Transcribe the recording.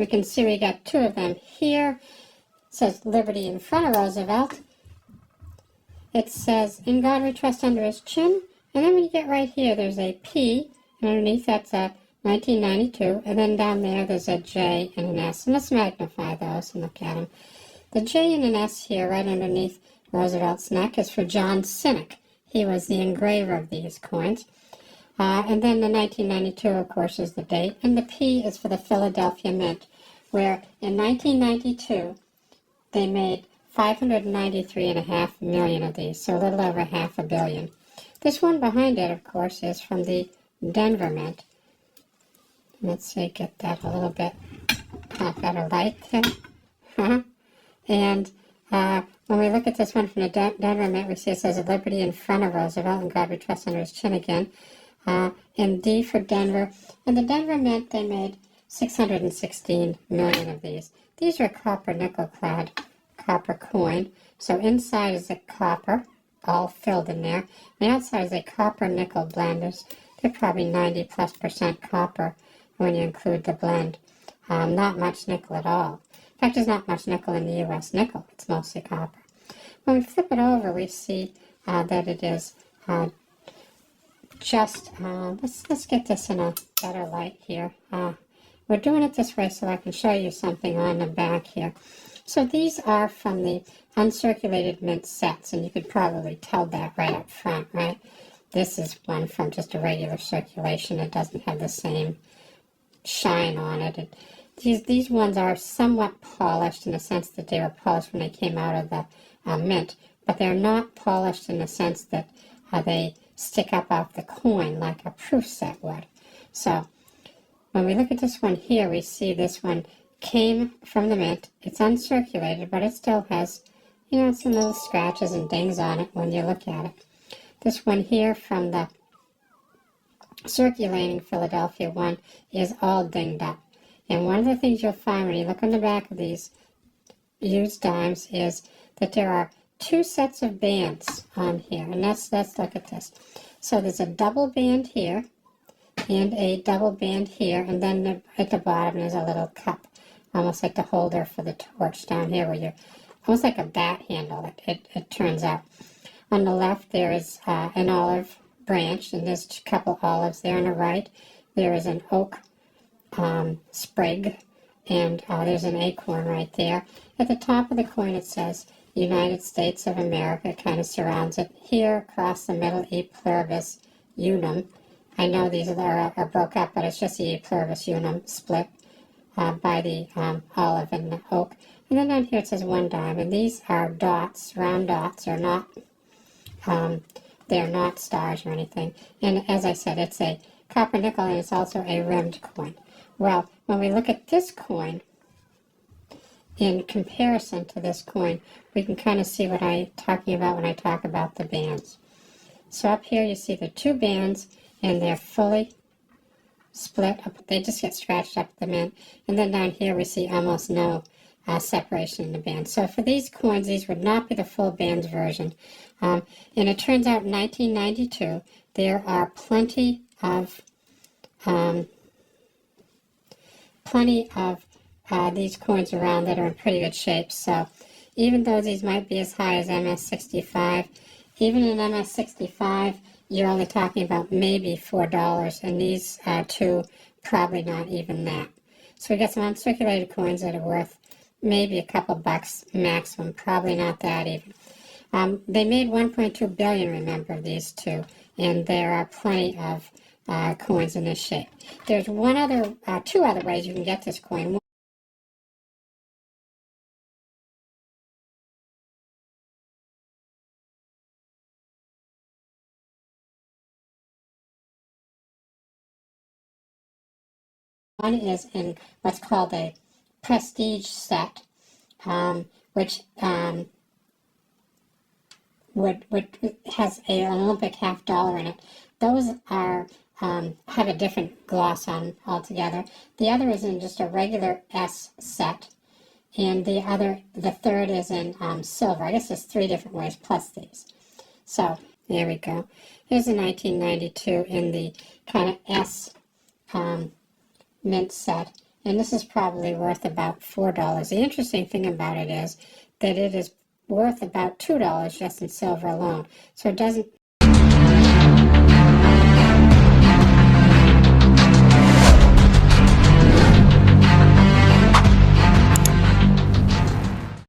We can see we got two of them here. It says Liberty in front of Roosevelt. It says, "In God We Trust" under his chin. And then when you get right here, there's a P, and underneath that's a 1992. And then down there, there's a J and an S. And let's magnify those and look at them. The J and an S here, right underneath Roosevelt's neck, is for John Sinnock. He was the engraver of these coins. And then the 1992, of course, is the date. And the P is for the Philadelphia Mint, where in 1992, they made 593.5 million of these, so a little over $500 million. This one behind it, of course, is from the Denver Mint. Let's see, get that a little bit better light there. And when we look at this one from the Denver Mint, we see it says Liberty in front of Roosevelt, and God We Trust under his chin again. And D for Denver. And the Denver Mint, they made 616 million of these. These are copper nickel clad copper coin. So inside is a copper, all filled in there. The outside is a copper nickel blend. They're probably 90+% copper when you include the blend. Not much nickel at all. In fact, there's not much nickel in the U.S. nickel. It's mostly copper. When we flip it over, we see that it is let's get this in a better light here. We're doing it this way so I can show you something on the back here. So these are from the uncirculated mint sets, and you could probably tell that right up front, right? This is one from just a regular circulation. It doesn't have the same shine on it. These ones are somewhat polished in the sense that they were polished when they came out of the mint, but they're not polished in the sense that they stick up off the coin like a proof set would. So when we look at this one here, we see this one came from the mint. It's uncirculated, but it still has, some little scratches and dings on it when you look at it. This one here from the circulating Philadelphia one is all dinged up. And one of the things you'll find when you look on the back of these used dimes is that there are two sets of bands on here. And let's look at this. So there's a double band here and a double band here, and then at the bottom there's a little cup, almost like the holder for the torch down here, where you're almost like a bat handle, it turns out. On the left there is an olive branch, and there's a couple olives there. On the right there is an oak sprig, and there's an acorn right there. At the top of the coin it says United States of America. It kind of surrounds it. Here across the middle, E pluribus unum. I know these are broke up, but it's just the E pluribus unum split by the olive and the oak. And then down here it says 1 dime, and these are dots, round dots, are not, they're not stars or anything. And as I said, it's a copper nickel, and it's also a rimmed coin. Well, when we look at this coin, in comparison to this coin, we can kind of see what I'm talking about when I talk about the bands. So up here you see the two bands, and they're fully split up. They just get scratched up at the mint. And then down here we see almost no separation in the band. So for these coins, these would not be the full bands version. And it turns out in 1992, there are plenty of these coins around that are in pretty good shape. So even though these might be as high as MS65, even in MS65, you're only talking about maybe $4, and these two, probably not even that. So we got some uncirculated coins that are worth maybe a couple bucks maximum, probably not that even. They made 1.2 billion, remember, of these two, and there are plenty of coins in this shape. There's two other ways you can get this coin. One is in what's called a prestige set, which has an Olympic $50 in it. Those are have a different gloss on altogether. The other is in just a regular S set, and the third is in silver. I guess there's 3 different ways plus these. So there we go. Here's a 1992 in the kind of S mint set, and this is probably worth about $4. The interesting thing about it is that it is worth about $2 just in silver alone. So it doesn't